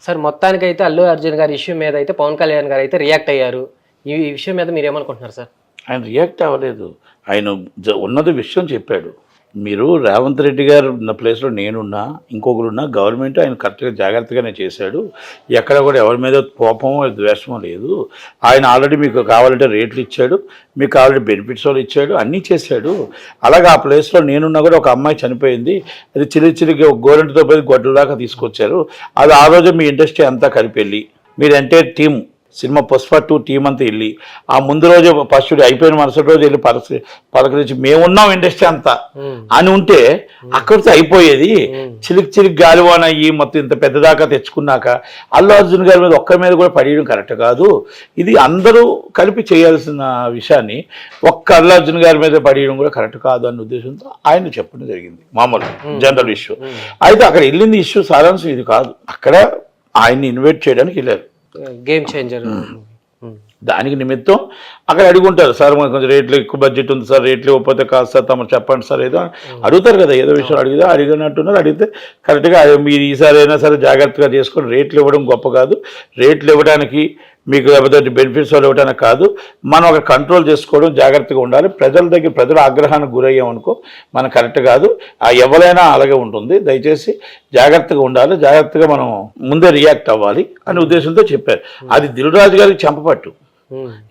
Sir మొత్తానికైతే అల్లు అర్జున్ గారి issue మీద అయితే పవన్ కళ్యాణ్ గారు అయితే రియాక్ట్ అయ్యారు. ఈ విషయం మీద మీరు ఏమనుకుంటున్నారు సార్? ఆయన రియాక్ట్ అవ్వలేదు. ఆయన ఉన్నది విషయం చెప్పాడు. మీరు రేవంత్ రెడ్డి గారు ఉన్న ప్లేస్లో నేనున్నా, ఇంకొకరున్నా, గవర్నమెంట్ ఆయన కరెక్ట్గా జాగ్రత్తగానే చేశాడు. ఎక్కడ కూడా ఎవరి మీద కోపమో ద్వేషమో లేదు. ఆయన ఆల్రెడీ మీకు కావాలంటే రేట్లు ఇచ్చాడు, మీకు కావాలంటే బెనిఫిట్స్ వాళ్ళు ఇచ్చాడు, అన్నీ చేశాడు. అలాగే ఆ ప్లేస్లో నేనున్నా కూడా ఒక అమ్మాయి చనిపోయింది, అది చిరిగా గోరెంటుతో పోయి గొడ్డు దాకా తీసుకొచ్చారు. అది ఆ రోజు మీ ఇండస్ట్రీ అంతా కలిపి వెళ్ళి మీరు అంటే టీం సినిమా పుష్ప 2 టీం అంతా వెళ్ళి ఆ ముందు రోజు ఫస్ట్ అయిపోయిన మరుసటి రోజు వెళ్ళి పలకరించి మేమున్నాం ఇండస్ట్రీ అంతా అని ఉంటే అక్కడితో అయిపోయేది. చిలికి గాలివాన అయ్యి మొత్తం ఇంత పెద్దదాకా తెచ్చుకున్నాక అల్లు అర్జున్ గారి మీద ఒక్కరి మీద కూడా పడేయడం కరెక్ట్ కాదు. ఇది అందరూ కలిపి చేయాల్సిన విషయాన్ని ఒక్క అల్లు అర్జున్ గారి మీద పడేయడం కూడా కరెక్ట్ కాదు అన్న ఉద్దేశంతో ఆయన చెప్పడం జరిగింది. మామూలు జనరల్ ఇష్యూ. అయితే అక్కడ వెళ్ళింది ఇష్యూ సారాంశం ఇది కాదు. అక్కడ ఆయన్ని ఇన్వైట్ చేయడానికి వెళ్ళారు. గేమ్ చేంజర్ దానికి నిమిత్తం అక్కడ అడుగుంటారు, సార్ మాకు కొంచెం రేట్లు ఎక్కువ బడ్జెట్ ఉంది సార్, రేట్లు ఇవ్వకపోతే కాదు సార్, తమరు చెప్పండి సార్, ఏదో అడుగుతారు కదా, ఏదో విషయం అడిగినట్టున్నారు. అడిగితే కరెక్ట్గా మీరు ఈసారి అయినా సరే జాగ్రత్తగా చేసుకొని రేట్లు ఇవ్వడం గొప్ప కాదు, రేట్లు ఇవ్వడానికి మీకు లేకపోతే బెనిఫిట్స్ వాళ్ళు ఇవ్వడానికి కాదు, మనం అక్కడ కంట్రోల్ చేసుకోవడం జాగ్రత్తగా ఉండాలి. ప్రజల ఆగ్రహానికి గురయ్యామనుకో మనం కరెక్ట్ కాదు, ఎవరైనా అలాగే ఉంటుంది, దయచేసి జాగ్రత్తగా ఉండాలి, జాగ్రత్తగా మనం ముందే రియాక్ట్ అవ్వాలి అనే ఉద్దేశంతో చెప్పారు. అది దిల్ రాజు గారికి చెంపపట్టు.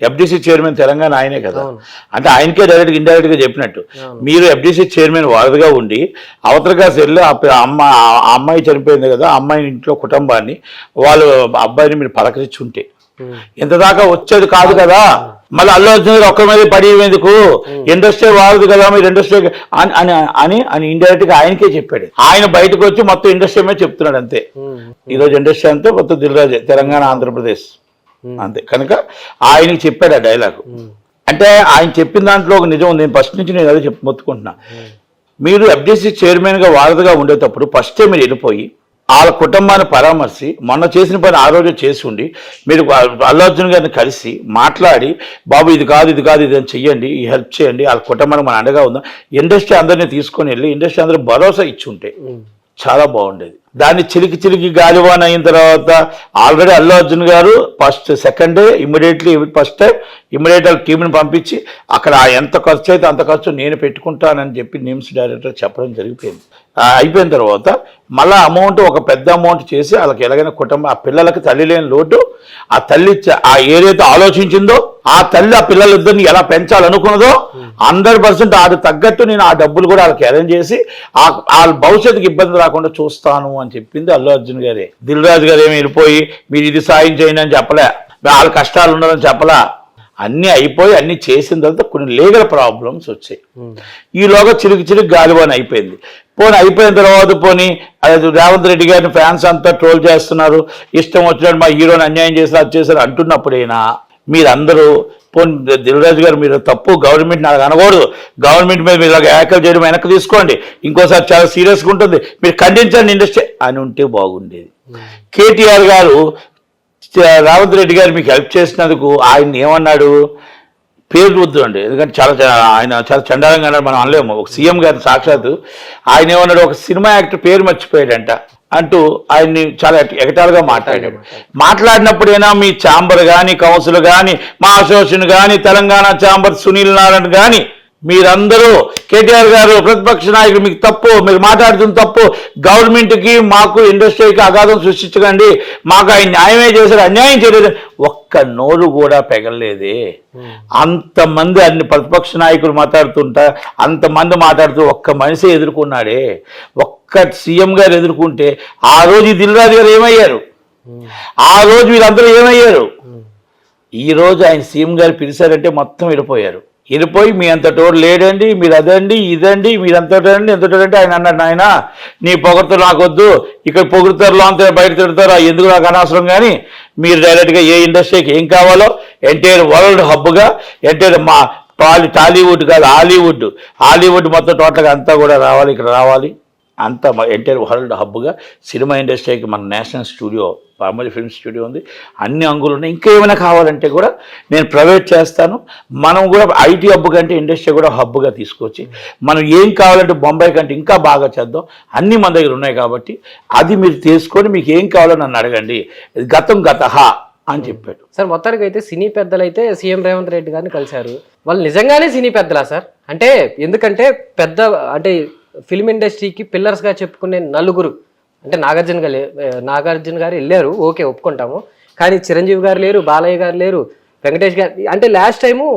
ఎఫ్డీసీ చైర్మన్ తెలంగాణ ఆయనే కదా, అంటే ఆయనకే డైరెక్ట్గా ఇండైరెక్ట్గా చెప్పినట్టు. మీరు ఎఫ్డీసీ చైర్మన్ వారధిగా ఉండి అవతలగా వెళ్ళి అమ్మాయి చనిపోయింది కదా, అమ్మాయి ఇంట్లో కుటుంబాన్ని వాళ్ళు అబ్బాయిని మీరు పలకరించి ఉంటే ఇంత దాకా వచ్చేది కాదు కదా. మళ్ళీ అల్లు అర్జున్ గారు ఒక్క మీద పడి ఎందుకు, ఇండస్ట్రీ వారదు కదా మీరు ఇండస్ట్రీ అని ఇండైరెక్ట్ గా ఆయనకే చెప్పాడు. ఆయన బయటకు వచ్చి మొత్తం ఇండస్ట్రీ మీద చెప్తున్నాడు అంతే. ఈరోజు ఇండస్ట్రీ అంతే మొత్తం దిల్ రాజే, తెలంగాణ ఆంధ్రప్రదేశ్ అంతే. కనుక ఆయనకి చెప్పాడు ఆ డైలాగు. అంటే ఆయన చెప్పిన దాంట్లో ఒక నిజం ఉంది. నేను ఫస్ట్ నుంచి నేను అదే మొత్తుకుంటున్నా. మీరు ఎఫ్డీసీ చైర్మన్గా వారధిగా ఉండేటప్పుడు ఫస్టే మీరు వెళ్ళిపోయి వాళ్ళ కుటుంబాన్ని పరామర్శి మొన్న చేసిన పని ఆ రోజు చేసి ఉండి మీరు అల్లు అర్జున్ గారిని కలిసి మాట్లాడి, బాబు ఇది కాదు ఇది అని చెయ్యండి, ఈ హెల్ప్ చేయండి, వాళ్ళ కుటుంబానికి మన అండగా ఉందాం, ఇండస్ట్రీ అందరినీ తీసుకొని వెళ్ళి ఇండస్ట్రీ అందరూ భరోసా ఇచ్చి ఉంటే చాలా బాగుండేది. దాన్ని చిలికి గాలివాన్ అయిన తర్వాత ఆల్రెడీ అల్లు అర్జున్ గారు second day first time immediate టీంని పంపించి అక్కడ ఎంత ఖర్చు అయితే అంత ఖర్చు నేను పెట్టుకుంటానని చెప్పి నిమ్స్ డైరెక్టర్ చెప్పడం జరిగిపోయింది. అయిపోయిన తర్వాత మళ్ళీ అమౌంట్ ఒక పెద్ద అమౌంట్ చేసి వాళ్ళకి ఎలాగైనా కుటుంబం ఆ పిల్లలకి తల్లి లేని లోటు ఆ తల్లి ఆ ఏదైతే ఆలోచించిందో ఆ తల్లి ఆ పిల్లలిద్దరిని ఎలా పెంచాలనుకున్నదో 100% ఆడు తగ్గట్టు నేను ఆ డబ్బులు కూడా వాళ్ళకి అరేంజ్ చేసి వాళ్ళ భవిష్యత్తుకి ఇబ్బంది రాకుండా చూస్తాను అని చెప్పింది అల్లు అర్జున్ గారే. దిల్ రాజు గారు ఏమి వెళ్ళిపోయి మీరు ఇది సాయం చేయండి అని చెప్పలే, వాళ్ళ కష్టాలు ఉండదని చెప్పలా. అన్నీ అయిపోయి అన్నీ చేసిన తర్వాత కొన్ని లీగల్ ప్రాబ్లమ్స్ వచ్చాయి. ఈలోగా చిలికి గాలివాన్ అయిపోయింది. అయిపోయిన తర్వాత రేవంత్ రెడ్డి గారిని ఫ్యాన్స్ అంతా ట్రోల్ చేస్తున్నారు, ఇష్టం వచ్చినట్టు మా హీరోని అన్యాయం చేశారు అది చేశారు అంటున్నప్పుడైనా మీరందరూ దిల్ రాజు గారు మీరు తప్పు, గవర్నమెంట్ నాకు అనకూడదు, గవర్నమెంట్ మీద మీరు ఇలాగ వ్యాఖ్యలు చేయడం వెనక్కి తీసుకోండి, ఇంకోసారి చాలా సీరియస్గా ఉంటుంది, మీరు ఖండించండి ఇండస్ట్రీ అని ఉంటే బాగుండేది. కేటీఆర్ గారు రేవంత్ రెడ్డి గారు మీకు హెల్ప్ చేసినందుకు ఆయన ఏమన్నాడు, పేరు వద్దు అండి, ఎందుకంటే ఆయన చాలా చండాలంగా అన్నాడు, మనం అనలేము. ఒక సీఎం గారిని సాక్షాత్తు ఆయన ఏమన్నాడు, ఒక సినిమా యాక్టర్ పేరు మర్చిపోయాడంట అంటూ ఆయన్ని చాలా ఎగటాలుగా మాట్లాడినప్పుడైనా మీ ఛాంబర్ కానీ కౌన్సిల్ కానీ మా అసోసియేషన్ కానీ తెలంగాణ ఛాంబర్ సునీల్ నారాయణ కానీ మీరందరూ కేటీఆర్ గారు ప్రతిపక్ష నాయకులు మీకు తప్పు, మీరు మాట్లాడుతున్న తప్పు, గవర్నమెంట్కి మాకు ఇండస్ట్రీకి అగాధం సృష్టించకండి, మాకు ఆయన న్యాయమే చేశారు అన్యాయం చేయలేదు ఒక్క నోరు కూడా పెగలేదే. అంతమంది అన్ని ప్రతిపక్ష నాయకులు మాట్లాడుతుంటా అంతమంది మాట్లాడుతూ ఒక్క మనిషి ఎదుర్కొన్నాడే, ఒక్క సీఎం గారు ఎదుర్కొంటే ఆ రోజు దిల్ రాజు గారు ఏమయ్యారు, ఆ రోజు వీళ్ళందరూ ఏమయ్యారు. ఈ రోజు ఆయన సీఎం గారు పిలిచారంటే మొత్తం వెళ్ళిపోయి మీ అంతటోడు లేడండి, మీరు అదండి ఇదండి మీరు అంతటండి ఎంతటంటే ఆయన అన్నాడు, నాయన నీ పొగడ్తలు నాకొద్దు, ఇక్కడ పొగుడుతారులో అంతే బయట తిడతారు ఎందుకు నాకు అనవసరం, కానీ మీరు డైరెక్ట్గా ఏ ఇండస్ట్రీకి ఏం కావాలో ఎంటైర్ వరల్డ్ హబ్గా ఎంటైర్ మా టాలీవుడ్ కాదు హాలీవుడ్ మొత్తం టోటల్గా అంతా కూడా రావాలి, ఇక్కడ రావాలి, అంత ఎంటైర్ వరల్డ్ హబ్గా సినిమా ఇండస్ట్రీకి మన నేషనల్ స్టూడియో పామోలి ఫిల్మ్ స్టూడియో ఉంది, అన్ని అంగులు ఉన్నాయి. ఇంకా ఏమైనా కావాలంటే కూడా నేను ప్రైవేట్ చేస్తాను. మనం కూడా ఐటీ హబ్ కంటే ఇండస్ట్రీ కూడా హబ్గా తీసుకొచ్చి మనం ఏం కావాలంటే బొంబాయి కంటే ఇంకా బాగా చేద్దాం, అన్నీ మన దగ్గర ఉన్నాయి కాబట్టి అది మీరు తీసుకొని మీకు ఏం కావాలో నన్ను అడగండి, గతం గతహ అని చెప్పాడు. సార్ మొత్తానికి అయితే సినీ పెద్దలు అయితే సీఎం రేవంత్ రెడ్డి గారిని కలిశారు. వాళ్ళు నిజంగానే సినీ పెద్దలా సార్? అంటే ఎందుకంటే పెద్ద అంటే ఫిల్మ్ ఇండస్ట్రీకి పిల్లర్స్గా చెప్పుకునే నలుగురు అంటే నాగార్జున గారు వెళ్ళారు, ఓకే ఒప్పుకుంటాము. కానీ చిరంజీవి గారు లేరు, బాలయ్య గారు లేరు, వెంకటేష్ గారు అంటే లాస్ట్ టైము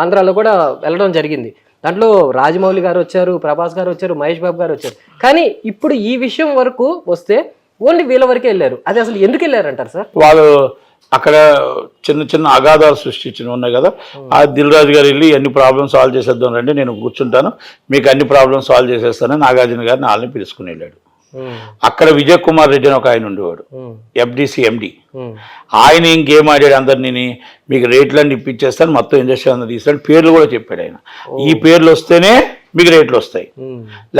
ఆంధ్రాలో కూడా వెళ్ళడం జరిగింది. దాంట్లో రాజమౌళి గారు వచ్చారు, ప్రభాస్ గారు వచ్చారు, మహేష్ బాబు గారు వచ్చారు. కానీ ఇప్పుడు ఈ విషయం వరకు వస్తే ఓన్లీ వీళ్ళ వరకే వెళ్ళారు. అది అసలు ఎందుకు వెళ్ళారు అంటారు సార్? వాళ్ళు అక్కడ చిన్న చిన్న అగాధాలు సృష్టించినవి ఉన్నాయి కదా, ఆ దిల్ రాజు గారు వెళ్ళి అన్ని ప్రాబ్లమ్స్ సాల్వ్ చేసేద్దాం రండి, నేను కూర్చుంటాను, మీకు అన్ని ప్రాబ్లమ్స్ సాల్వ్ చేసేస్తానని నాగార్జున గారిని వాళ్ళని పిలుచుకుని వెళ్ళాడు. అక్కడ విజయ్ కుమార్ రెడ్డి అని ఒక ఆయన ఉండేవాడు, ఎఫ్డిసి ఎండి. ఆయన ఇంకేం ఆడాడు, అందరినీ మీకు రేట్లన్నీ ఇప్పించేస్తాను, మొత్తం ఇండస్ట్రీ అందరూ తీస్తాను, పేర్లు కూడా చెప్పాడు ఆయన. ఈ పేర్లు వస్తేనే మీకు రేట్లు వస్తాయి,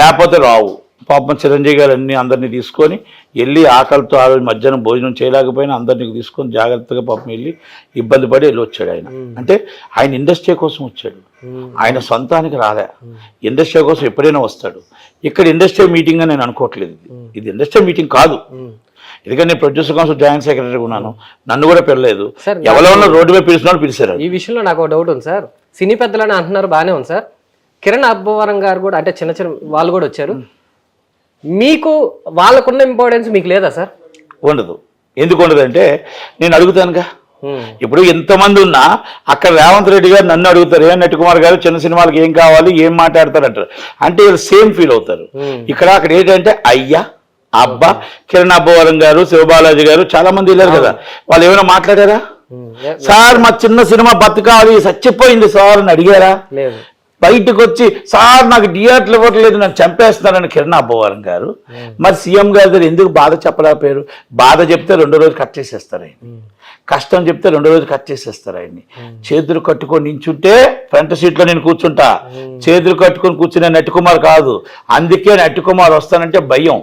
లేకపోతే రావు. పాపం చిరంజీవి గారు అందరినీ తీసుకొని వెళ్ళి ఆకలితో ఆ రోజు మధ్యాహ్నం భోజనం చేయలేకపోయినా అందరినీ తీసుకొని జాగ్రత్తగా పాపం వెళ్ళి ఇబ్బంది పడి వెళ్ళి వచ్చాడు ఆయన. అంటే ఆయన ఇండస్ట్రీ కోసం వచ్చాడు, ఆయన సొంతానికి రాలే. ఇండస్ట్రీ కోసం ఎప్పుడైనా వస్తాడు. ఇక్కడ ఇండస్ట్రీ మీటింగ్ అని నేను అనుకోవట్లేదు, ఇది ఇండస్ట్రీ మీటింగ్ కాదు. ఎందుకంటే నేను ప్రొడ్యూసర్ కౌన్సిల్ జాయింట్ సెక్రటరీగా ఉన్నాను, నన్ను కూడా పిలలేదు. ఎవరో రోడ్డు మీద పిలిచిన పిలిచారు. ఈ విషయంలో నాకు ఒక డౌట్ ఉంది సార్. సినీ పెద్దలని అంటున్నారు, బాగానే ఉంది సార్. కిరణ్ అబ్బవరం గారు కూడా అంటే చిన్న చిన్న వాళ్ళు కూడా వచ్చారు. మీకు వాళ్ళకున్న ఇంపార్టెన్స్ మీకు లేదా సార్? ఉండదు. ఎందుకు ఉండదు అంటే నేను అడుగుతానుగా. ఇప్పుడు ఎంతమంది ఉన్నా అక్కడ రేవంత్ రెడ్డి గారు నన్ను అడుగుతారు, ఏ నటికుమార్ గారు చిన్న సినిమాలకు ఏం కావాలి, ఏం మాట్లాడతారంటారు. అంటే సేమ్ ఫీల్ అవుతారు. ఇక్కడ అక్కడ ఏంటంటే అయ్యా అబ్బా కిరణ్ అబ్బవరం గారు, శివబాలాజీ గారు చాలా మంది వెళ్ళారు కదా, వాళ్ళు ఏమైనా మాట్లాడారా? సార్ మా చిన్న సినిమా బతకాలి చచ్చిపోయింది సార్ అని అడిగారా? బయటకు వచ్చి సార్ నాకు థియేటర్లు ఇవ్వట్లేదు, నన్ను చంపేస్తున్నారని కిరణ్ అబ్బవరం గారు. మరి సీఎం గారి దగ్గర ఎందుకు బాధ చెప్పలేకపోయారు? బాధ చెప్తే 2 రోజులు కట్ చేసేస్తారు ఆయన్ని, కష్టం చెప్తే 2 రోజులు కట్ చేసేస్తారు ఆయన్ని. చేతులు కట్టుకొని నించుంటే ఫ్రంట్ సీట్లో నేను కూర్చుంటా, చేతులు కట్టుకొని కూర్చునే నటికుమార్ కాదు. అందుకే నటికుమార్ వస్తానంటే భయం.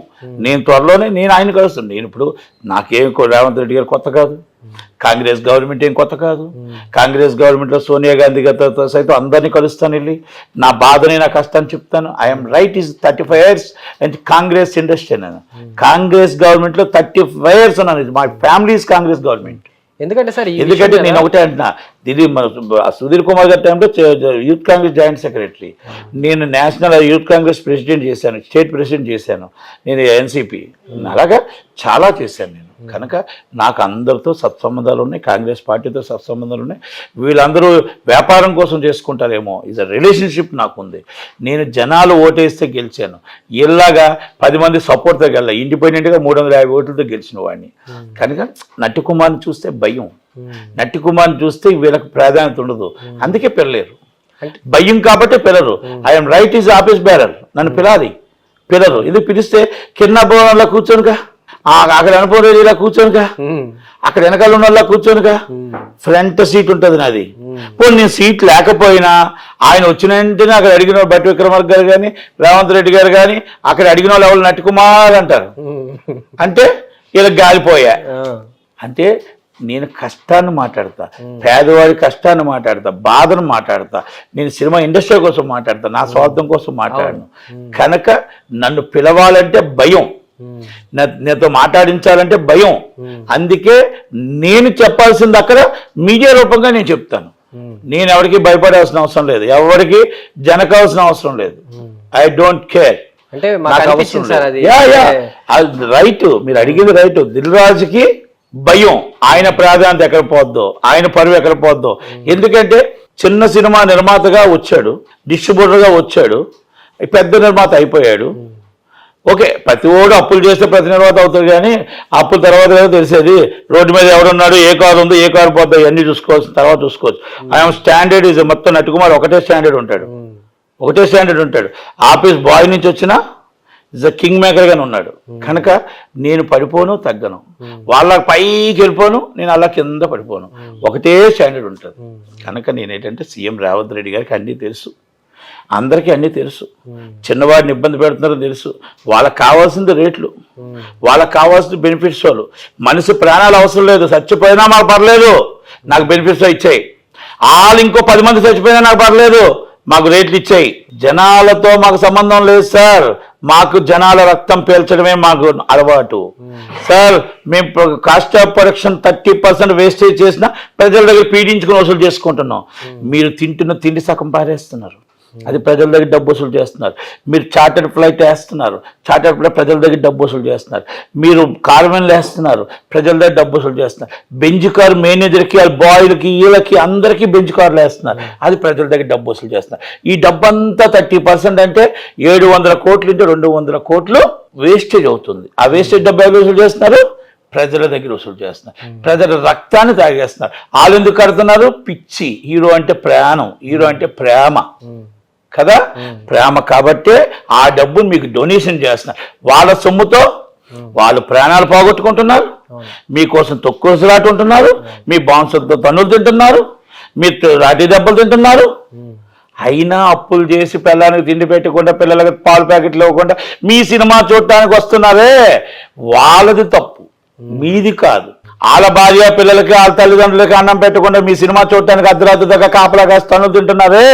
నేను త్వరలోనే నేను ఆయన కలుస్తాను. నేను ఇప్పుడు నాకేం రేవంత్ రెడ్డి గారు కొత్త కాదు, కాంగ్రెస్ గవర్నమెంట్ ఏం కొత్త కాదు. కాంగ్రెస్ గవర్నమెంట్లో సోనియా గాంధీ గారితో సైతం అందరినీ కలుస్తాను, వెళ్ళి నా బాధని నా కష్టాన్ని చెప్తాను. I'm right is 35 years and Congress industry. నేను కాంగ్రెస్ గవర్నమెంట్లో 35 years ఉన్నాను. My family is Congress government. ఎందుకంటే సార్ ఎందుకంటే నేను ఒకటే అంటున్నా, ఇది మన సుధీర్ కుమార్ గారి టైంలో యూత్ కాంగ్రెస్ జాయింట్ సెక్రటరీ, నేను నేషనల్ యూత్ కాంగ్రెస్ ప్రెసిడెంట్ చేశాను, స్టేట్ ప్రెసిడెంట్ చేశాను, నేను ఎన్సిపి, అలాగా చాలా చేశాను నేను. కనుక నాకు అందరితో సత్సంబంధాలు ఉన్నాయి, కాంగ్రెస్ పార్టీతో సత్సంబంధాలు ఉన్నాయి. వీళ్ళందరూ వ్యాపారం కోసం చేసుకుంటారేమో, ఇది రిలేషన్షిప్ నాకు ఉంది. నేను జనాలు ఓటేస్తే గెలిచాను, ఇలాగా 10 మంది సపోర్ట్తో గెల ఇండిపెండెంట్గా 350 ఓట్లతో గెలిచిన వాడిని. కనుక నటికుమార్ని చూస్తే భయం, నటికుమార్ని చూస్తే వీళ్ళకి ప్రాధాన్యత ఉండదు, అందుకే పిల్లలేరు. భయం కాబట్టి pillar. I'm right is office bearer, నన్ను పిల్లరు. ఎందుకు పిలిస్తే కింద భవనంలో కూర్చోనుగా, అక్కడ అనుకోలేదు ఇలా కూర్చోనుగా, అక్కడ వెనకాల ఉన్న వాళ్ళ కూర్చోనుగా, ఫ్రంట్ సీట్ ఉంటుంది నాది. పోనీ నేను సీట్ లేకపోయినా ఆయన వచ్చిన వెంటనే అక్కడ అడిగిన బట్టి విక్రమార్క గారు కానీ రేవంత్ రెడ్డి గారు కానీ అక్కడ అడిగిన వాళ్ళు ఎవరు నటికుమార్ అంటారు. అంటే వీళ్ళకి గాలిపోయా. అంటే నేను కష్టాన్ని మాట్లాడతా, పేదవాడి కష్టాన్ని మాట్లాడతా, బాధను మాట్లాడతా. నేను సినిమా ఇండస్ట్రీ కోసం మాట్లాడతా, నా స్వార్థం కోసం మాట్లాడను. కనుక నన్ను పిలవాలంటే భయం, నాతో మాట్లాడించాలంటే భయం. అందుకే నేను చెప్పాల్సింది అక్కడ మీడియా రూపంగా నేను చెప్తాను. నేను ఎవరికి భయపడాల్సిన అవసరం లేదు, ఎవరికి జనకాల్సిన అవసరం లేదు. I don't care. అంటే రైట్, మీరు అడిగింది రైట్. దిల్ రాజుకి భయం, ఆయన ప్రాధాన్యత ఎక్కడ పోద్దో, ఆయన పరువు ఎక్కడ పోద్దో. ఎందుకంటే చిన్న సినిమా నిర్మాతగా వచ్చాడు, డిస్ట్రిబ్యూటర్గా వచ్చాడు, పెద్ద నిర్మాత అయిపోయాడు. ఓకే, ప్రతి ఓడు అప్పులు చేస్తే ప్రతి నిర్మాత అవుతుంది, కానీ అప్పుల తర్వాత కదా తెలిసేది. రోడ్డు మీద ఎవరున్నాడు, ఏ కారు ఉందో, ఏ కారు పోద్దో, ఇవన్నీ చూసుకోవచ్చు, తర్వాత చూసుకోవచ్చు. ఐఎమ్ స్టాండర్డ్ ఈజ్ మొత్తం నటికుమార్ ఒకటే స్టాండర్డ్ ఉంటాడు. ఆఫీస్ బాయ్ నుంచి వచ్చినా ఇస్ అ కింగ్ మేకర్గానే ఉన్నాడు. కనుక నేను పడిపోను, తగ్గను. వాళ్ళ పైకి వెళ్ళిపోను, నేను అలా కింద పడిపోను. ఒకటే స్టాండర్డ్ ఉంటుంది. కనుక నేనేంటంటే సీఎం రేవంత్ రెడ్డి గారికి అన్నీ తెలుసు. అందరికీ అన్నీ తెలుసు. చిన్నవాడిని ఇబ్బంది పెడుతున్నారని తెలుసు. వాళ్ళకి కావాల్సింది రేట్లు, వాళ్ళకి కావాల్సింది బెనిఫిట్స్. వాళ్ళు మనిషి ప్రాణాలు అవసరం లేదు, చచ్చిపోయినా మాకు పర్లేదు, నాకు బెనిఫిట్స్ ఇచ్చాయి. వాళ్ళు ఇంకో 10 మంది చచ్చిపోయినా నాకు పర్లేదు, మాకు రేట్లు ఇచ్చాయి. జనాలతో మాకు సంబంధం లేదు సార్, మాకు జనాల రక్తం పీల్చడమే మాకు అలవాటు సార్. మేము కాస్ట్ ఆఫ్ ప్రొడక్షన్ 30% వేస్టేజ్ చేసినా ప్రజల దగ్గర పీడించుకుని వసూలు చేసుకుంటున్నాం. మీరు తింటున్న తిండి సగం పారేస్తున్నారు, అది ప్రజల దగ్గర డబ్బు వసూలు చేస్తున్నారు. మీరు చార్టర్డ్ ఫ్లైట్ వేస్తున్నారు, చార్టర్డ్ ఫ్లైట్ ప్రజల దగ్గర డబ్బు వసూలు చేస్తున్నారు. మీరు కార్మెన్లు వేస్తున్నారు, ప్రజల దగ్గర డబ్బు వసూలు చేస్తున్నారు. బెంచ్ కార్ మేనేజర్కి, బాయ్లకి, వీళ్ళకి అందరికీ బెంచ్ కార్లు వేస్తున్నారు, అది ప్రజల దగ్గర డబ్బు వసూలు చేస్తున్నారు. ఈ డబ్బంతా 30% అంటే 700 కోట్లు ఇంటూ 200 కోట్లు వేస్టేజ్ అవుతుంది. ఆ వేస్టేజ్ డబ్బు ఎవరు వసూలు చేస్తున్నారు? ప్రజల దగ్గర వసూలు చేస్తున్నారు. ప్రజల రక్తాన్ని తాగేస్తున్నారు. వాళ్ళు ఎందుకు కడుతున్నారు? పిచ్చి. హీరో అంటే ప్రాణం, హీరో అంటే ప్రేమ కదా, ప్రేమ. కాబట్టే ఆ డబ్బును మీకు డొనేషన్ చేస్తున్నారు. వాళ్ళ సొమ్ముతో వాళ్ళు ప్రాణాలు పోగొట్టుకుంటున్నారు, మీకోసం తొక్కుసలాట ఉంటున్నారు, మీ బాన్సులతో పన్నులు తింటున్నారు, మీరు రాటి దెబ్బలు తింటున్నారు. అయినా అప్పులు చేసి పిల్లలకి తిండి పెట్టకుండా, పిల్లలకి పాలు ప్యాకెట్లు ఇవ్వకుండా మీ సినిమా చూడటానికి వస్తున్నారే, వాళ్ళది తప్పు, మీది కాదు. వాళ్ళ భార్య పిల్లలకి, వాళ్ళ తల్లిదండ్రులకి అన్నం పెట్టకుండా మీ సినిమా చూడటానికి అర్ధరాత్రి దాకా కాపలా కాసి తన్నులు తింటున్నారే,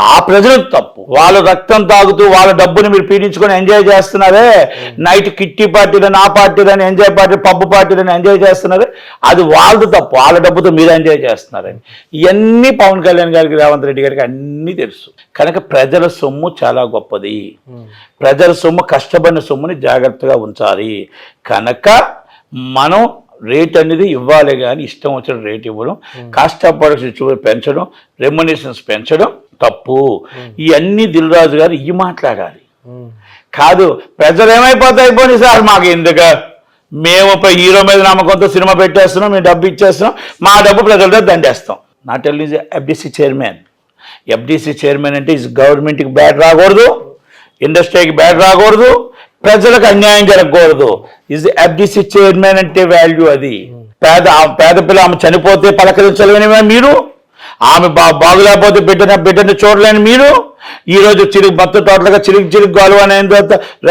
ఆ ప్రజలకు తప్పు. వాళ్ళ రక్తం తాగుతూ వాళ్ళ డబ్బుని మీరు పీడించుకొని ఎంజాయ్ చేస్తున్నారే, నైట్ కిట్టి పార్టీలని, ఆ పార్టీలని, ఎంజాయ్ పార్టీ, పబ్బు పార్టీలని ఎంజాయ్ చేస్తున్నారే, అది వాళ్ళది తప్పు. వాళ్ళ డబ్బుతో మీరు ఎంజాయ్ చేస్తున్నారని ఇవన్నీ పవన్ కళ్యాణ్ గారికి, రేవంత్ రెడ్డి గారికి అన్నీ తెలుసు. కనుక ప్రజల సొమ్ము చాలా గొప్పది. ప్రజల సొమ్ము, కష్టపడిన సొమ్ముని జాగ్రత్తగా ఉంచాలి. కనుక మనం రేట్ అనేది ఇవ్వాలి, కానీ ఇష్టం వచ్చిన రేట్ ఇవ్వడం, కాస్ట్ ఆఫ్ ప్రొడక్షన్ పెంచడం, రెమ్యునరేషన్స్ పెంచడం తప్పు. ఇవన్నీ దిల్ రాజు గారు ఇవి మాట్లాడాలి. కాదు ప్రజలు ఏమైపోతాయి, పోనీ సార్ మాకు ఎందుకు, మేము హీరో మీద నమ్మకంతో సినిమా పెట్టేస్తున్నాం, మేము డబ్బు ఇచ్చేస్తున్నాం, మా డబ్బు ప్రజల దగ్గర దండేస్తాం. Not only FDC chairman. FDC chairman అంటే ఇస్ గవర్నమెంట్కి బ్యాడ్ రాకూడదు, ఇండస్ట్రీకి బ్యాడ్ రాకూడదు, ప్రజలకు అన్యాయం జరగకూడదు. ఇస్ ఎఫ్డిసి చైర్మన్ అంటే వాల్యూ అది. పేద పిల్ల ఆమె చనిపోతే పలకరించలేని మీరు, ఆమె బాగులేకపోతే బిడ్డని చూడలేని మీరు, ఈరోజు మొత్తం టోటల్గా చిరుగు గాలు అనేది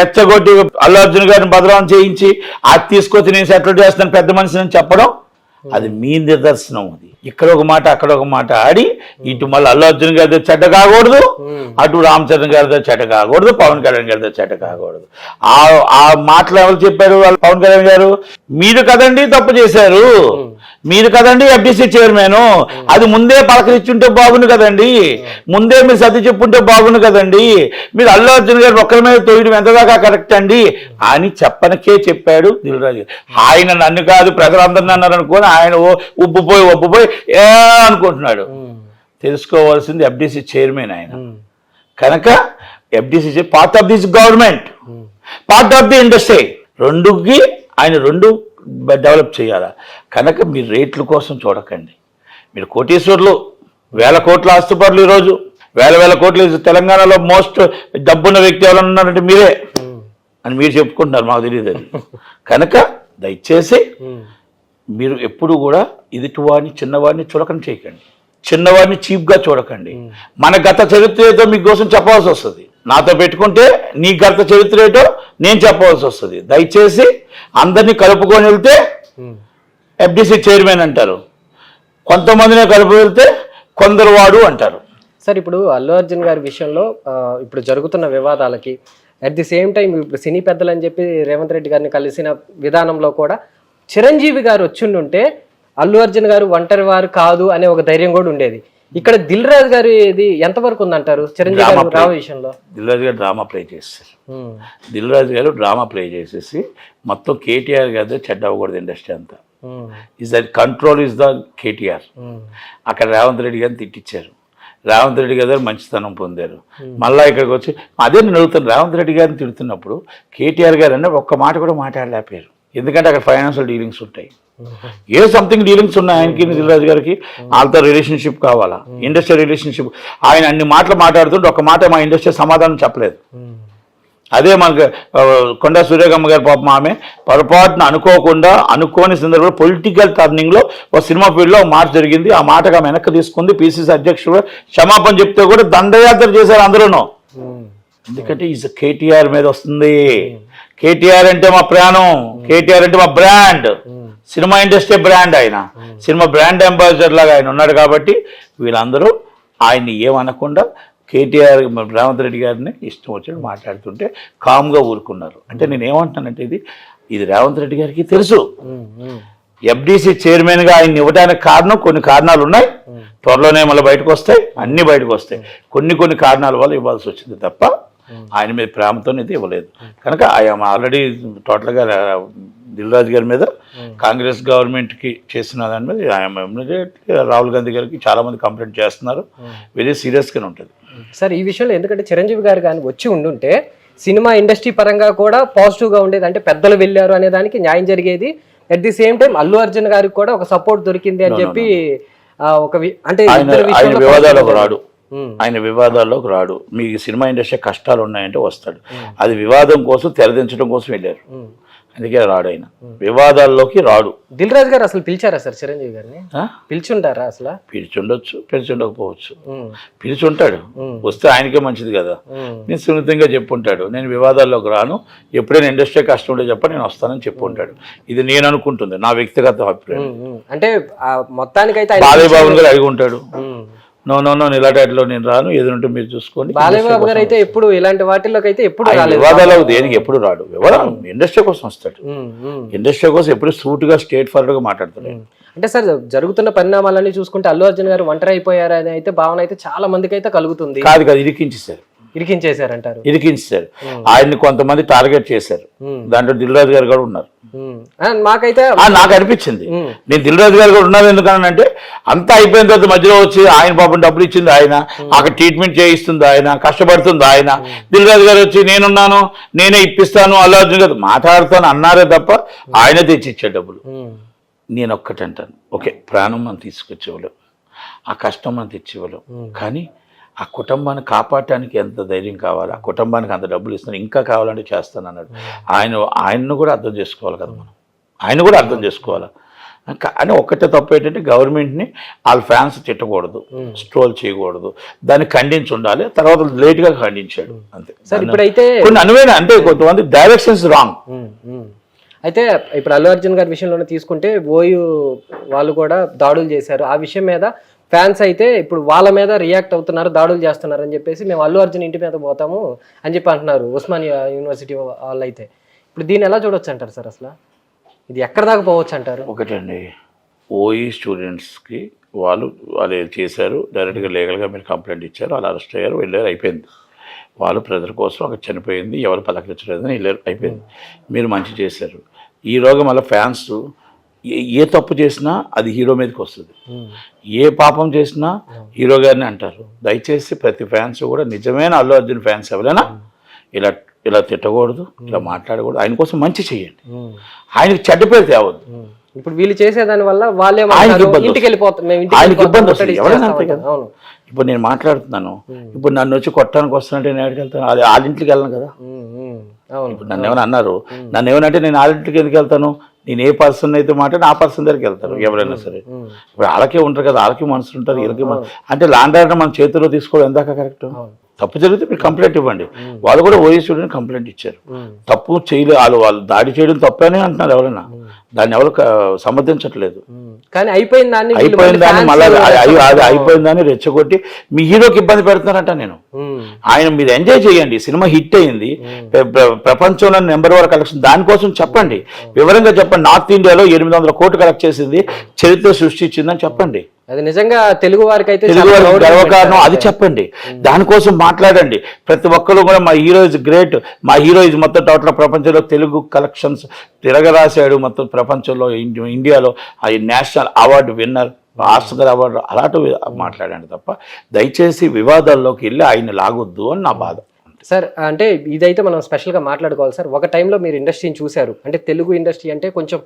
రెచ్చగొట్టి అల్లు అర్జున్ గారిని బదలాం చేయించి అది తీసుకొచ్చి నేను సెటిల్ చేస్తాను పెద్ద మనిషిని చెప్పడం, అది మీ నిదర్శనం. అది ఇక్కడ ఒక మాట అక్కడ ఒక మాట ఆడి, ఇటు మళ్ళీ అల్లు అర్జున్ గారితో చెడ్డ కాకూడదు, అటు రామ్ చరణ్ గారితో చెడ్డ కాకూడదు, పవన్ కళ్యాణ్ గారితో చెడ్డ కాకూడదు. ఆ మాటలు ఎవరు చెప్పారు? వాళ్ళు పవన్ కళ్యాణ్ గారు, మీరు కదండి తప్పు చేశారు, మీరు కదండి ఎఫ్డిసి చైర్మన్, అది ముందే పలకరించుంటే బాగుంది కదండి, ముందే మీరు సర్ది చెప్పుంటే బాగుంది కదండి, మీరు అల్లు అర్జున్ గారు ఒక్కరి మీద తోయడం ఎంతదాకా కరెక్ట్ అండి అని చెప్పనకే చెప్పాడు దిల్ రాజు. ఆయన నన్ను కాదు ప్రజలందరినీ అన్నారు అనుకోని ఆయన ఉబ్బుపోయి అనుకుంటున్నాడు. తెలుసుకోవాల్సింది ఎఫ్డిసి చైర్మన్ ఆయన. కనుక FDC part of this government, part of the industry, రెండుకి ఆయన రెండు డెవలప్ చేయాలా. కనుక మీరు రేట్ల కోసం చూడకండి. మీరు కోటీశ్వర్లు, 1000 కోట్ల ఆస్తుపరులు, ఈరోజు 1000 కోట్లు తెలంగాణలో మోస్ట్ డబ్బున్న వ్యక్తి ఎవరైనా ఉన్నారంటే మీరే అని మీరు చెప్పుకుంటున్నారు, మాకు తెలియదు అది. కనుక దయచేసి మీరు ఎప్పుడు కూడా ఎదుటివాడిని, చిన్నవాడిని చులకన చేయకండి, చిన్నవాడిని చీప్గా చూడకండి. మన గత చరిత్ర ఏదో మీకోసం చెప్పవలసి వస్తుంది. నాతో పెట్టుకుంటే నీ గత చరిత్ర ఏటో నేను చెప్పవలసి వస్తుంది. దయచేసి అందరినీ కలుపుకొని వెళ్తే ఎఫ్డిసి చైర్మన్ అంటారు, కొంతమందినే కలుపు వెళ్తే కొందరు వాడు అంటారు. సార్ ఇప్పుడు అల్లు అర్జున్ గారి విషయంలో ఇప్పుడు జరుగుతున్న వివాదాలకి అట్ ది సేమ్ టైం ఇప్పుడు సినీ పెద్దలు అని చెప్పి రేవంత్ రెడ్డి గారిని కలిసిన విధానంలో కూడా చిరంజీవి గారు వచ్చిండుంటే అల్లు అర్జున్ గారు ఒంటరి వారు కాదు అనే ఒక ధైర్యం కూడా ఉండేది. ఇక్కడ దిల్ రాజు గారు ఇది ఎంతవరకు ఉందంటారు చిరంజీవి గారు రావ విషయంలో? దిల్ రాజు గారు డ్రామా ప్లే చేస్తారు. దిల్ రాజు గారు డ్రామా ప్లే చేసేసి మొత్తం కేటీఆర్ గారితో చెడ్డ అవ్వకూడదు ఇండస్ట్రీ అంతా. Is that control is the KTR. అక్కడ రేవంత్ రెడ్డి గారిని తిట్టించారు, రేవంత్ రెడ్డి గారు మంచితనం పొందారు. మళ్ళీ ఇక్కడికి వచ్చి అదే నేను అడుగుతాను, రేవంత్ రెడ్డి గారిని తిడుతున్నప్పుడు కేటీఆర్ గారు అన్న ఒక్క మాట కూడా మాట్లాడలేకపోయారు. ఎందుకంటే అక్కడ ఫైనాన్షియల్ డీలింగ్స్ ఉంటాయి, ఏ సంథింగ్ డీలింగ్స్ ఉన్నాయి ఆయనకి, దిల్రాజు గారికి. వాళ్ళతో రిలేషన్షిప్ కావాలా, ఇండస్ట్రీ రిలేషన్షిప్. ఆయన అన్ని మాటలు మాట్లాడుతుంటే ఒక మాట మా ఇండస్ట్రీ సమాధానం చెప్పలేదు. అదే మనకు కొండా సురేఖమ్మ గారి పాపం ఆమె పొరపాటున అనుకోని సందర్భంలో పొలిటికల్ టర్నింగ్లో ఒక సినిమా ఫీల్డ్లో ఒక మాట జరిగింది. ఆ మాటగా ఆమె వెనక్కి తీసుకుంది. పిసిసి అధ్యక్షుడు క్షమాపణ చెప్తే కూడా దండయాత్ర చేశారు అందరూనూ. ఎందుకంటే ఈ కేటీఆర్ మీద వస్తుంది. కేటీఆర్ అంటే మా ప్రాణం, కేటీఆర్ అంటే మా బ్రాండ్, సినిమా ఇండస్ట్రీ బ్రాండ్, ఆయన సినిమా బ్రాండ్ అంబాసిడర్ లాగా ఆయన ఉన్నాడు. కాబట్టి వీళ్ళందరూ ఆయన్ని ఏమనకుండా కేటీఆర్ రేవంత్ రెడ్డి గారిని ఇష్టం వచ్చినట్టు మాట్లాడుతుంటే కామ్గా ఊరుకున్నారు. అంటే నేను ఏమంటున్నానంటే ఇది రేవంత్ రెడ్డి గారికి తెలుసు. ఎఫ్డిసి చైర్మన్గా ఆయన ఇవ్వడానికి కొన్ని కారణాలు ఉన్నాయి. త్వరలోనే మళ్ళీ బయటకు వస్తాయి, అన్ని బయటకు వస్తాయి. కొన్ని కారణాల వల్ల ఇవ్వాల్సి వచ్చింది తప్ప ఆయన మీద ప్రేమతోనైతే ఇవ్వలేదు. కనుక ఆయన ఆల్రెడీ టోటల్గా దిల్ రాజు గారి మీద కాంగ్రెస్ గవర్నమెంట్కి చేసిన దాని మీద రాహుల్ గాంధీ గారికి చాలామంది కంప్లైంట్ చేస్తున్నారు. వెరీ సీరియస్గానే ఉంటుంది సార్ ఈ విషయంలో. ఎందుకంటే చిరంజీవి గారు కానీ వచ్చి ఉండుంటే సినిమా ఇండస్ట్రీ పరంగా కూడా పాజిటివ్గా ఉండేది. అంటే పెద్దలు వెళ్ళారు అనే దానికి న్యాయం జరిగేది. At the same time Allu Arjun గారికి కూడా ఒక సపోర్ట్ దొరికింది అని చెప్పి అంటే ఆయన వివాదాల్లోకి రాడు. మీకు సినిమా ఇండస్ట్రీ కష్టాలు ఉన్నాయంటే వస్తాడు. అది వివాదం కోసం తెరదించడం కోసం వెళ్ళారు, అందుకే రాడు. ఆయన వివాదాల్లోకి రాడు. దిల్ రాజు గారు అసలు పిలిచారా సార్ చిరంజీవి గారిని? పిలిచుంటారా? అసలు పిలిచుండొచ్చు, పిలిచుండకపోవచ్చు. పిలిచుంటాడు, వస్తే ఆయనకే మంచిది కదా. నేను సున్నితంగా చెప్పుంటాడు, నేను వివాదాల్లోకి రాను, ఎప్పుడైనా ఇండస్ట్రీ కష్టం ఉంటే చెప్ప నేను వస్తానని చెప్పుంటాడు. ఇది నేను అనుకుంటుంది, నా వ్యక్తిగత అభిప్రాయం. అంటే మొత్తానికైతే బాలయ్య బాబు గారు అడిగి ఉంటాడు, నో ఇలాంటిలో నేను రాను, ఎదురుంటే మీరు చూసుకోండి. బాలయ్య బాబు గారు అయితే ఎప్పుడు ఇలాంటి వాటిల్లోకి అయితే ఎప్పుడు వివాదాలకు దేనికి ఎప్పుడు రాడు. వివాదం ఇండస్ట్రీ కోసం వస్తాడు. ఇండస్ట్రీ కోసం ఎప్పుడు సూటుగా స్ట్రేట్ ఫార్వర్డ్ గా మాట్లాడతాడు. అంటే సార్ జరుగుతున్న పరిణామాలన్నీ చూసుకుంటే అల్లు అర్జున్ గారు ఒంటరి అయిపోయారని అయితే భావన అయితే చాలా మందికి అయితే కలుగుతుంది. కాదు ఇరికించేశారంటారు. ఆయన్ని కొంతమంది టార్గెట్ చేశారు. దాంట్లో దిల్ రాజు గారు కూడా ఉన్నారు. మాకైతే నాకు అనిపించింది, నేను దిల్ రాజు గారు కూడా ఉన్నారు. ఎందుకనంటే అంతా అయిపోయిన తర్వాత మధ్యలో వచ్చి ఆయన పాపం డబ్బులు ఇచ్చింది ఆయన, అక్కడ ట్రీట్మెంట్ చేయిస్తుంది ఆయన, కష్టపడుతుంది ఆయన. దిల్ రాజు గారు వచ్చి నేనున్నాను, నేనే ఇప్పిస్తాను, అల్లు అర్జున్ గారు మాట్లాడుతాను అన్నారే తప్ప ఆయన తెచ్చి ఇచ్చే డబ్బులు. నేను ఒక్కటంటాను, ఓకే ప్రాణం మనం తీసుకొచ్చేవాళ్ళం, ఆ కష్టం మనం తెచ్చేవాళ్ళం, కానీ ఆ కుటుంబాన్ని కాపాడటానికి ఎంత ధైర్యం కావాలి, ఆ కుటుంబానికి అంత డబ్బులు ఇస్తాను, ఇంకా కావాలంటే చేస్తాను అన్నాడు. ఆయన్ను కూడా అర్థం చేసుకోవాలి కదా మనం, ఆయన కూడా అర్థం చేసుకోవాలి. అని ఒక్కటే తప్పు ఏంటంటే గవర్నమెంట్ని వాళ్ళ ఫ్యాన్స్ తిట్టకూడదు, స్ట్రోల్ చేయకూడదు, దాన్ని ఖండించి ఉండాలి. తర్వాత లేట్గా ఖండించాడు అంతే. సార్ ఇప్పుడైతే కొన్ని అనువైన అంటే కొంతమంది డైరెక్షన్స్ రాంగ్. అయితే ఇప్పుడు అల్లు అర్జున్ గారి విషయంలోనే తీసుకుంటే ఓయూ వాళ్ళు కూడా దాడులు చేశారు. ఆ విషయం మీద ఫ్యాన్స్ అయితే ఇప్పుడు వాళ్ళ మీద రియాక్ట్ అవుతున్నారు, దాడులు చేస్తున్నారు అని చెప్పేసి మేము అల్లు అర్జున్ ఇంటి మీద పోతాము అని చెప్పి అంటున్నారు ఉస్మానియా యూనివర్సిటీ వాళ్ళు. అయితే ఇప్పుడు దీన్ని ఎలా చూడొచ్చు అంటారు సార్? అసలు ఇది ఎక్కడ దాకా పోవచ్చు అంటారు? ఒకటండి, ఓఈ స్టూడెంట్స్కి వాళ్ళు చేశారు, డైరెక్ట్గా లీగల్గా మీరు కంప్లైంట్ ఇచ్చారు, వాళ్ళు అరెస్ట్ అయ్యారు, వెళ్ళారు, అయిపోయింది. వాళ్ళు ప్రజల కోసం అక్కడ చనిపోయింది, ఎవరు పలకరించలేదని వెళ్ళారు, అయిపోయింది. మీరు మంచి చేశారు. ఈరోజు మళ్ళీ ఫ్యాన్స్ ఏ తప్పు చేసినా అది హీరో మీదకి వస్తుంది, ఏ పాపం చేసినా హీరో గారిని అంటారు. దయచేసి ప్రతి ఫ్యాన్స్ కూడా నిజమైన అల్లు అర్జున్ ఫ్యాన్స్ ఎవరైనా ఇలా తిట్టకూడదు, ఇలా మాట్లాడకూడదు. ఆయన కోసం మంచి చెయ్యండి, ఆయనకి చెడ్డ పేరు తేవద్దు. ఇప్పుడు వీళ్ళు చేసేదాని వల్ల వాళ్ళే ఇంటికి వెళ్ళిపోతారు, ఆయనకి ఇబ్బంది వస్తుంది. ఎవరైనా అంతే కదా. ఇప్పుడు నేను మాట్లాడుతున్నాను, ఇప్పుడు నన్ను వచ్చి కొట్టడానికి వస్తానంటే నేను ఎక్కడికి వెళ్తాను? అది వాళ్ళ ఇంటికి వెళ్ళను కదా. ఇప్పుడు నన్ను ఏమైనా అన్నారు, నన్ను ఏమనంటే నేను వాళ్ళ ఇంటికి ఎందుకు వెళ్తాను? నేను ఏ పర్సన్ అయితే మాట్లాడి ఆ పర్సన్ దగ్గరికి వెళ్తారు ఎవరైనా సరే. ఇప్పుడు వాళ్ళకే ఉంటారు కదా, వాళ్ళకి మనసులు ఉంటారు, వీళ్ళకి అంటే ల్యాండ్ ఆర్డర్ మన చేతిలో తీసుకోవడం ఎందాక కరెక్ట్? తప్పు జరిగితే మీరు కంప్లైంట్ ఇవ్వండి. వాళ్ళు కూడా ఓఎస్ స్టూడెంట్ కంప్లైంట్ ఇచ్చారు, తప్పు చేయలేదు, వాళ్ళు దాడి చేయడం తప్పనే అంటున్నారు ఎవరైనా, దాన్ని ఎవరు సమర్థించట్లేదు. కానీ అయిపోయిన దాన్ని మళ్ళీ అది అయిపోయిన దాన్ని రెచ్చగొట్టి మీ హీరోకి ఇబ్బంది పెడుతున్నారంట. నేను ఆయన మీరు ఎంజాయ్ చేయండి, సినిమా హిట్ అయింది, ప్రపంచంలో నెంబర్ 1 కలెక్షన్, దానికోసం చెప్పండి, వివరంగా చెప్పండి. నార్త్ ఇండియాలో 800 కోట్లు కలెక్ట్ చేసింది, చరిత్ర సృష్టించిందని చెప్పండి. అది నిజంగా తెలుగు వారికి అయితే గర్వకారణం, అది చెప్పండి, దానికోసం మాట్లాడండి. ప్రతి ఒక్కరు కూడా మా హీరో ఇస్ గ్రేట్, మా హీరో ఇస్ మొత్తం టోటల్ ప్రపంచంలో తెలుగు కలెక్షన్స్ తిరగరాశాడు, మొత్తం ప్రపంచంలో ఇండియాలో ఆ national award winner, Oscar award, అలాంటివి మాట్లాడండి తప్ప దయచేసి వివాదాల్లోకి వెళ్ళి ఆయన లాగొద్దు అని నా బాధ. సార్ అంటే ఇదైతే మనం స్పెషల్గా మాట్లాడుకోవాలి సార్. ఒక టైంలో మీరు ఇండస్ట్రీని చూశారు, అంటే తెలుగు ఇండస్ట్రీ అంటే కొంచెం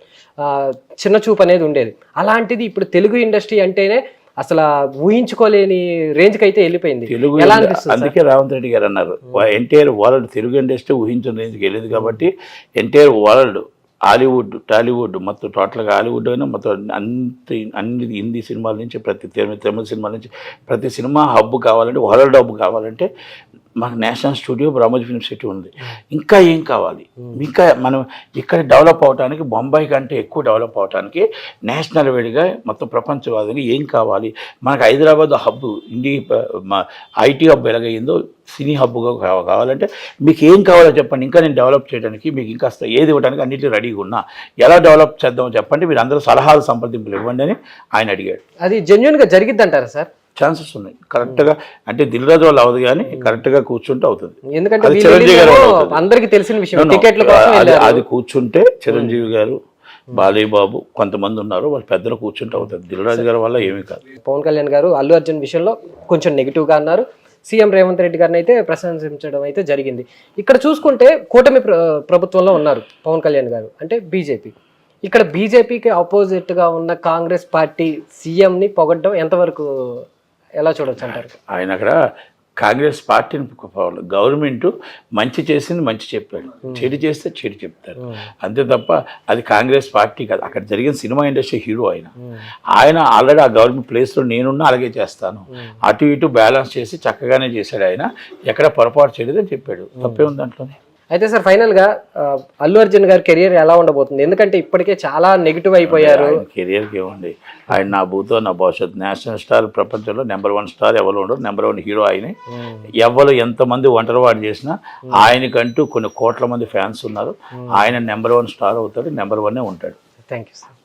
చిన్న చూపు అనేది ఉండేది. అలాంటిది ఇప్పుడు తెలుగు ఇండస్ట్రీ అంటేనే అసలు ఊహించుకోలేని రేంజ్కి అయితే వెళ్ళిపోయింది. తెలుగు ఎలా అనిపిస్తుంది? అందుకే రేవంత్ రెడ్డి గారు అన్నారు ఎంటైర్ వరల్డ్ తెలుగు ఇండస్ట్రీ ఊహించిన రేంజ్కి వెళ్ళింది కాబట్టి ఎంటైర్ వరల్డ్ హాలీవుడ్ టాలీవుడ్ మొత్తం టోటల్గా హాలీవుడ్ అయినా మొత్తం అన్ని హిందీ సినిమాల నుంచి ప్రతి తమిళ సినిమాల నుంచి ప్రతి సినిమా హబ్ కావాలంటే వరల్డ్ హబ్ కావాలంటే మనకు నేషనల్ స్టూడియో బ్రహ్మోజ్ ఫిల్మ్ సిటీ ఉంది. ఇంకా ఏం కావాలి? ఇంకా మనం ఇక్కడ డెవలప్ అవడానికి బొంబాయి కంటే ఎక్కువ డెవలప్ అవడానికి నేషనల్ వేడిగా మొత్తం ప్రపంచవాదంగా ఏం కావాలి? మనకు హైదరాబాద్ హబ్ ఐటీ హబ్ ఎలాగైందో సినీ హబ్గా కావాలంటే మీకు ఏం కావాలో చెప్పండి, ఇంకా నేను డెవలప్ చేయడానికి మీకు ఇంకా ఏది ఇవ్వడానికి అన్నింటినీ రెడీగా ఉన్నా, ఎలా డెవలప్ చేద్దామో చెప్పండి, మీరు అందరూ సలహాలు సంప్రదింపులు ఇవ్వండి అని ఆయన అడిగాడు. అది జెన్యున్గా జరిగిద్ది అంటారా సార్? ఛాన్సెస్ ఉన్నాయి కరెక్ట్గా. అంటే దిల్ రాజు వాళ్ళు అవ్వదు కానీ కరెక్ట్గా కూర్చుంటే అవుతుంది. ఎందుకంటే అది చిరంజీవి గారు అందరికీ తెలిసిన విషయం, టికెట్ల కోసం అది కూర్చుంటే చిరంజీవి గారు, బాలయ్య బాబు కొంతమంది ఉన్నారు, వాళ్ళు పెద్దలు కూర్చుంటే అవుతుంది. దిల్ రాజు గారి వల్ల ఏమీ కాదు. పవన్ కళ్యాణ్ గారు అల్లు అర్జున్ విషయంలో కొంచెం నెగిటివ్గా అన్నారు. సీఎం రేవంత్ రెడ్డి గారిని అయితే ప్రశంసించడం అయితే జరిగింది. ఇక్కడ చూసుకుంటే కూటమి ప్రభుత్వంలో ఉన్నారు పవన్ కళ్యాణ్ గారు, అంటే బీజేపీ. ఇక్కడ బీజేపీకి ఆపోజిట్గా ఉన్న కాంగ్రెస్ పార్టీ సీఎంని పొగడ్డం ఎంతవరకు ఎలా చూడొచ్చు అంటారు? ఆయన అక్కడ కాంగ్రెస్ పార్టీని గవర్నమెంట్ మంచి చేసింది మంచి చెప్పాడు, చెడు చేస్తే చెడు చెప్తారు అంతే తప్ప అది కాంగ్రెస్ పార్టీ కాదు. అక్కడ జరిగిన సినిమా ఇండస్ట్రీ హీరో ఆయన ఆల్రెడీ ఆ గవర్నమెంట్ ప్లేస్లో నేనున్నా అలాగే చేస్తాను, అటు ఇటు బ్యాలెన్స్ చేసి చక్కగానే చేశాడు. ఆయన ఎక్కడ పొరపాటు చేయలేదని చెప్పాడు, తప్పే ఉంది దాంట్లోనే. అయితే సార్ ఫైనల్గా అల్లు అర్జున్ గారి కెరియర్ ఎలా ఉండబోతుంది? ఎందుకంటే ఇప్పటికే చాలా నెగిటివ్ అయిపోయారు. కెరియర్కి ఏముంది, ఆయన నా భూతో నా భవిష్యత్తు, నేషనల్ స్టార్, ప్రపంచంలో నెంబర్ 1 స్టార్ ఎవరు ఉండరు, నెంబర్ 1 హీరో ఆయనే. ఎవరు ఎంతమంది ఒంటరివాడు చేసినా ఆయనకంటూ కొన్ని కోట్ల మంది ఫ్యాన్స్ ఉన్నారు. ఆయన నెంబర్ 1 స్టార్ అవుతాడు, నెంబర్ 1 ఉంటాడు. Thank you sir.